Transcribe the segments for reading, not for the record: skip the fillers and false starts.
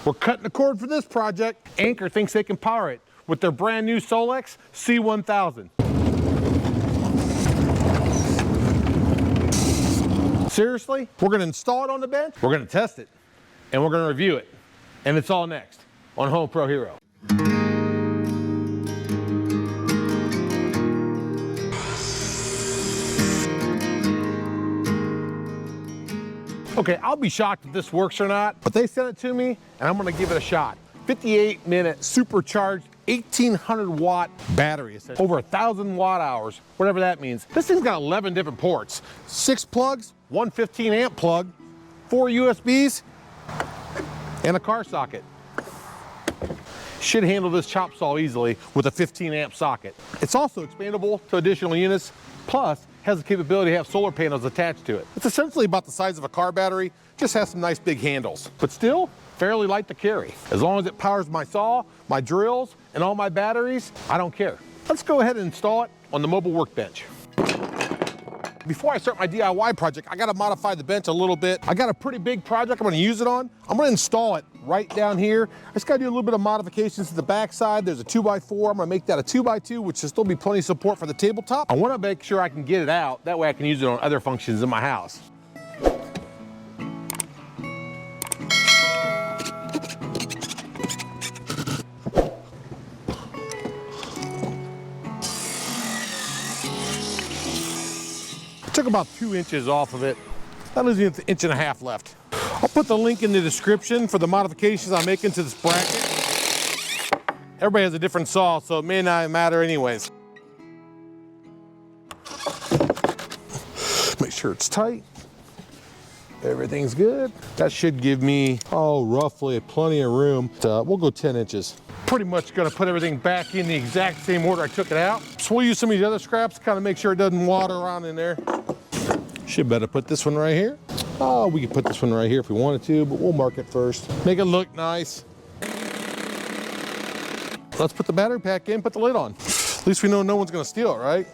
We're cutting the cord for this project. Anker thinks they can power it with their brand new SOLIX C1000. Seriously, we're gonna install it on the bench, we're gonna test it, and we're gonna review it. And it's all next on Home Pro Hero. Okay, I'll be shocked if this works or not, but they sent it to me and I'm gonna give it a shot. 58-minute supercharged 1800 watt battery. It's over 1,000 watt hours, whatever that means. This thing's got 11 different ports, 6 plugs, one 15 amp plug, 4 USBs, and a car socket. Should handle this chop saw easily with a 15 amp socket. It's also expandable to additional units, plus has the capability to have solar panels attached to it. It's essentially about the size of a car battery, just has some nice big handles, but still fairly light to carry. As long as it powers my saw, my drills, and all my batteries, I don't care. Let's go ahead and install it on the mobile workbench. Before I start my DIY project, I gotta modify the bench a little bit. I got a pretty big project I'm gonna use it on. I'm gonna install it right down here. I just gotta do a little bit of modifications to the backside. There's a 2x4, I'm gonna make that a 2x2, which will still be plenty of support for the tabletop. I wanna make sure I can get it out. That way I can use it on other functions in my house. Took about 2 inches off of it. That leaves me an inch and a half left. I'll put the link in the description for the modifications I'm making to this bracket. Everybody has a different saw, so it may not matter anyways. Make sure it's tight. Everything's good. That should give me, roughly plenty of room. We'll go 10 inches. Pretty much gonna put everything back in the exact same order I took it out. So we'll use some of these other scraps to kind of make sure it doesn't water around in there. Should better put this one right here. We could put this one right here if we wanted to, but we'll mark it first. Make it look nice. Let's put the battery pack in, put the lid on. At least we know no one's gonna steal it, right?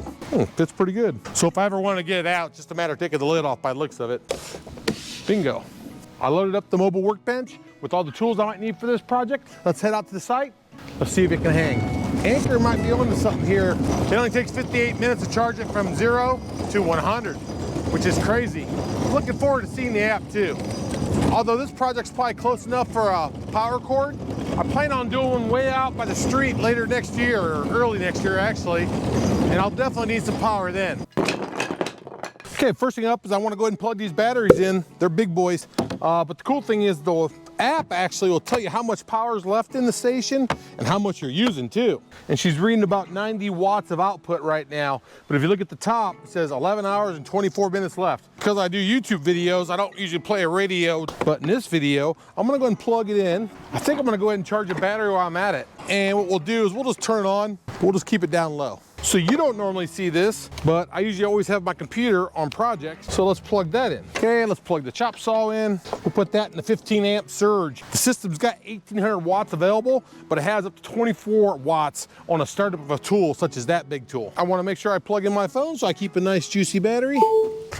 Fits pretty good. So if I ever want to get it out, it's just a matter of taking the lid off by the looks of it. Bingo. I loaded up the mobile workbench with all the tools I might need for this project. Let's head out to the site. Let's see if it can hang. Anker might be onto something here. It only takes 58 minutes to charge it from 0 to 100, which is crazy. I'm looking forward to seeing the app too. Although this project's probably close enough for a power cord, I plan on doing one way out by the street later next year, or early next year actually, and I'll definitely need some power then. Okay, first thing up is I want to go ahead and plug these batteries in. They're big boys, but the cool thing is the app actually will tell you how much power is left in the station and how much you're using too. And she's reading about 90 watts of output right now, but if you look at the top, it says 11 hours and 24 minutes left. Because I do YouTube videos, I don't usually play a radio, but in this video, I'm gonna go ahead and plug it in. I think I'm gonna go ahead and charge the battery while I'm at it. And what we'll do is we'll just turn it on, we'll just keep it down low. So you don't normally see this, but I usually always have my computer on projects. So let's plug that in. Okay, let's plug the chop saw in. We'll put that in the 15 amp surge. The system's got 1800 watts available, but it has up to 24 watts on a startup of a tool such as that big tool. I wanna make sure I plug in my phone so I keep a nice juicy battery.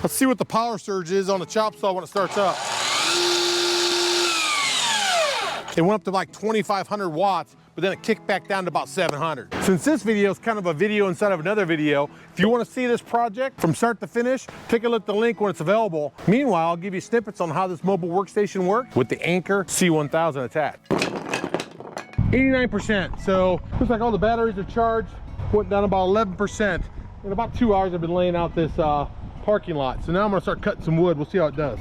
Let's see what the power surge is on the chop saw when it starts up. It went up to like 2,500 watts, but then it kicked back down to about 700. Since this video is kind of a video inside of another video, if you want to see this project from start to finish, take a look at the link when it's available. Meanwhile, I'll give you snippets on how this mobile workstation works with the Anker C1000 attached. 89%, so looks like all the batteries are charged, went down about 11%. In about 2 hours I've been laying out this parking lot. So now I'm gonna start cutting some wood, we'll see how it does.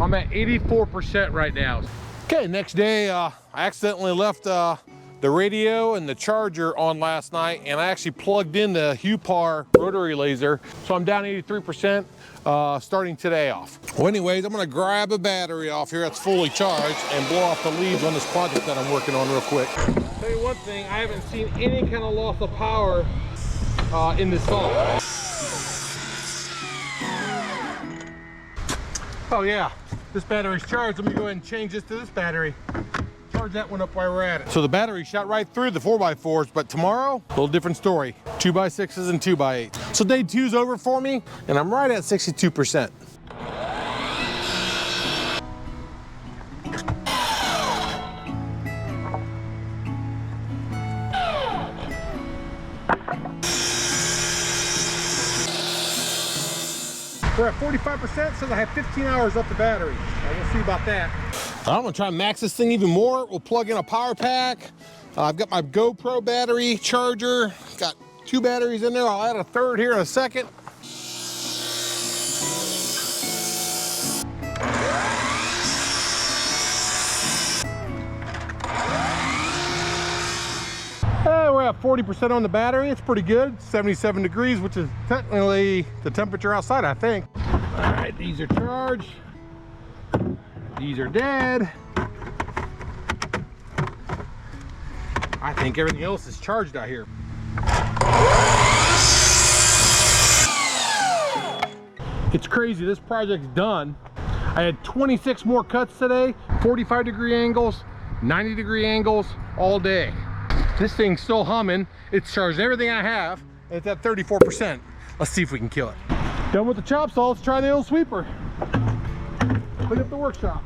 I'm at 84% right now. Okay, next day, I accidentally left the radio and the charger on last night, and I actually plugged in the Hupar rotary laser. So I'm down 83% starting today off. Well, anyways, I'm gonna grab a battery off here that's fully charged and blow off the leads on this project that I'm working on real quick. Tell you one thing, I haven't seen any kind of loss of power in this saw. Oh yeah, this battery's charged. Let me go ahead and change this to this battery. Charge that one up while we're at it. So the battery shot right through the 4x4s, but tomorrow, a little different story. 2x6s and 2x8s. So day 2's over for me, and I'm right at 62%. We're at 45%, so I have 15 hours left the battery. We'll see about that. I'm gonna try and max this thing even more. We'll plug in a power pack. I've got my GoPro battery charger. Got 2 batteries in there. I'll add a third here in a second. We're at 40% on the battery. It's pretty good. 77 degrees, which is technically the temperature outside, I think. All right, these are charged. These are dead. I think everything else is charged out here. It's crazy, this project's done. I had 26 more cuts today, 45-degree angles, 90-degree angles, all day. This thing's still humming. It's charged everything I have. It's at 34%. Let's see if we can kill it. Done with the chop saw, let's try the old sweeper. Clean up the workshop.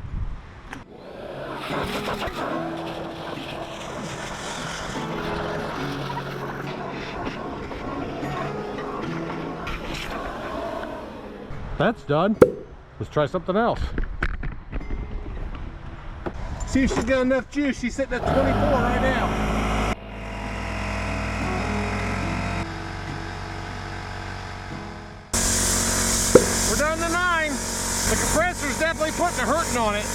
That's done. Let's try something else. See if she's got enough juice. She's sitting at 24 right now. We're down to 9. The compressor's definitely putting a hurting on it.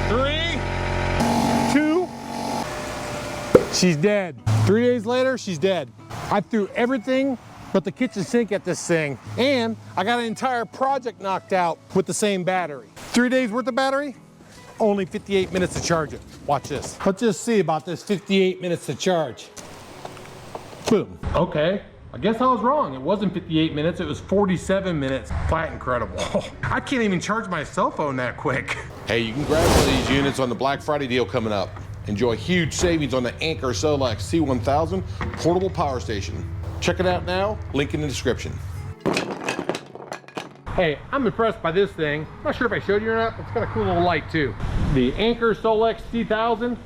3, 2. She's dead. 3 days later, she's dead. I threw everything but the kitchen sink at this thing, and I got an entire project knocked out with the same battery. 3 days worth of battery, only 58 minutes to charge it. Watch this. Let's just see about this 58 minutes to charge. Boom. Okay, I guess I was wrong. It wasn't 58 minutes, it was 47 minutes. Quite incredible. I can't even charge my cell phone that quick. Hey, you can grab one of these units on the Black Friday deal coming up. Enjoy huge savings on the Anker SOLIX C1000 portable power station. Check it out now, link in the description. Hey, I'm impressed by this thing. I'm not sure if I showed you or not, but it's got a cool little light too. The Anker SOLIX C1000,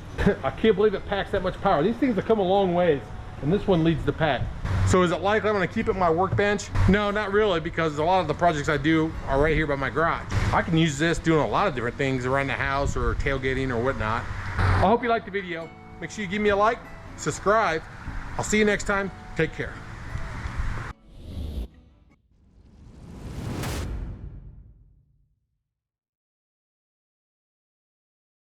I can't believe it packs that much power. These things have come a long ways, and this one leads the pack. So is it likely I'm gonna keep it in my workbench? No, not really, because a lot of the projects I do are right here by my garage. I can use this doing a lot of different things around the house or tailgating or whatnot. I hope you liked the video. Make sure you give me a like, subscribe. I'll see you next time. Take care.